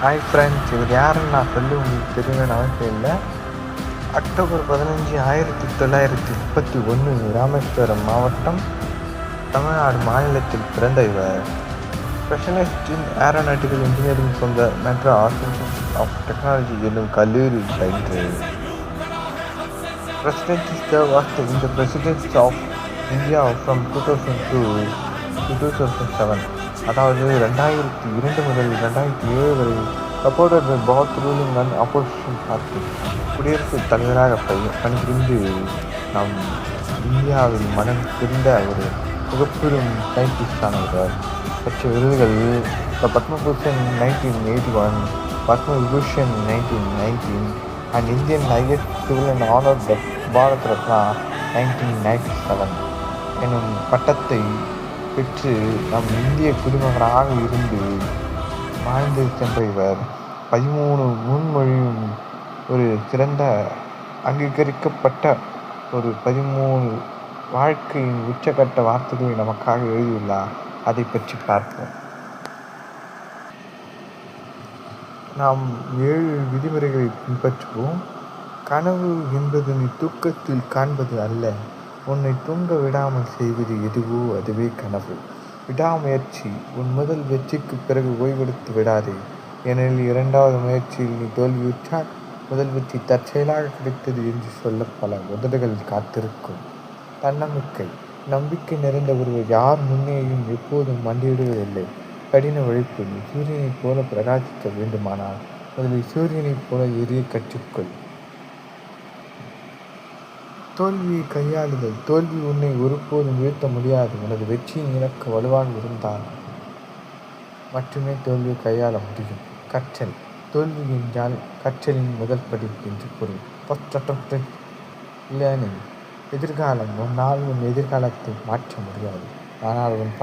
Hi friends, இவர் யாருன்னு நான் சொல்லி உங்களுக்கு தெரியணும்னு அவசியம் இல்லை. அக்டோபர் 15, 1931 ராமேஸ்வரம் மாவட்டம், தமிழ்நாடு மாநிலத்தில் பிறந்த இவர் specialist in aeronautical engineering from the Madras institute of technology என்னும் கல்லூரியில் பயின்று in the presidency of India from 2002 to 2007, அதாவது 2002 முதல் 2007 வரை supported by both ruling and opposition parties. குடியரசுத் தலைவராக பணிபுரிந்து நம் இந்தியாவில் மனம் தெரிந்த ஒரு மிகப்பெரும் சயின்டிஸ்டானவர். பெற்ற விருதுகள் Padma Bhushan 1981, Padma Vibhushan 1919 and Indian highest civil and honored the Bharat Ratna 1997 எனும் பட்டத்தை பெற்று நம் இந்திய குடிமகனாக இருந்து வாழ்ந்து சென்ற இவர் 13 முன்மொழியும் ஒரு சிறந்த அங்கீகரிக்கப்பட்ட ஒரு 13 வாழ்க்கையின் உச்சகட்ட வார்த்தைகளை நமக்காக எழுதியுள்ளார். அதை பற்றி பார்ப்போம். நாம் 7 விதிமுறைகளை பின்பற்றுவோம். கனவு என்பது நீ தூக்கத்தில் காண்பது அல்ல. உன்னை தூங்க விடாமல் செய்வது எதுவோ அதுவே கனவு. விடாமுயற்சி. உன் முதல் வெற்றிக்கு பிறகு ஓய்வெடுத்து விடாதே. ஏனெனில் 2வது முயற்சியில் நீ தோல்வியுற்றால் முதல் வெற்றி தற்செயலாக கிடைத்தது என்று சொல்ல பல உதடுகள் காத்திருக்கும். தன்னம்பிக்கை. நம்பிக்கை நிறைந்த ஒருவர் யார் முன்னேயும் எப்போதும் மண்டியிடுவதில்லை. கடின உழைப்பு. நீ சூரியனைப் போல பிரகாசிக்க வேண்டுமானால் முதலில் சூரியனைப் போல எரிய கற்றுக்கொள். தோல்வியை கையாளுதல். தோல்வி உன்னை ஒருபோதும் வீழ்த்த முடியாது. உனது வெற்றியின் இலக்கு வலுவாக இருந்தால் மட்டுமே தோல்வியை கையாள முடியும். கற்றல். தோல்வி என்றால் கற்றலின் முதல் படி என்று பொருள். First attempt learning. எதிர்காலம். உன்னால் உன் எதிர்காலத்தை மாற்ற முடியாது, ஆனால் உன்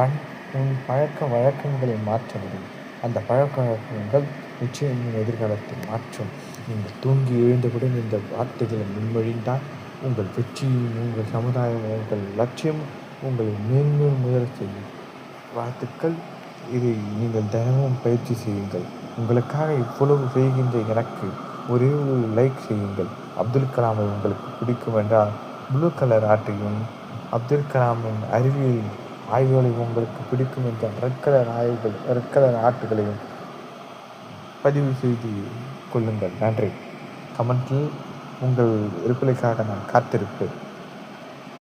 பழக்க வழக்கங்களை மாற்ற முடியும். அந்த பழக்க வழக்கங்கள் நிச்சயம் உன் எதிர்காலத்தை மாற்றும். நீங்கள் தூங்கி எழுந்தவுடன் இந்த வார்த்தைகளை முன்மொழிந்தால் உங்கள் வெற்றியும் உங்கள் சமுதாயம் உங்கள் லட்சியம் உங்களை மேன்மேல் முதல் செய்யும். வாழ்த்துக்கள். இதை நீங்கள் தினமும் பயிற்சி செய்யுங்கள். உங்களுக்காக இவ்வளவு செய்கின்ற எனக்கு ஒரே ஒரு லைக் செய்யுங்கள். அப்துல் கலாமை உங்களுக்கு பிடிக்கும் என்றால் ப்ளூ கலர் ஆட்டையும், அப்துல் கலாமின் அறிவியல் ஆய்வுகளை உங்களுக்கு பிடிக்கும் என்றால் ரெட் கலர் ஆட்டுகளையும் பதிவு செய்து கொள்ளுங்கள். நன்றி. கமெண்டில் உங்கள் ரிப்ளைக்காக நான் காத்திருப்பேன்.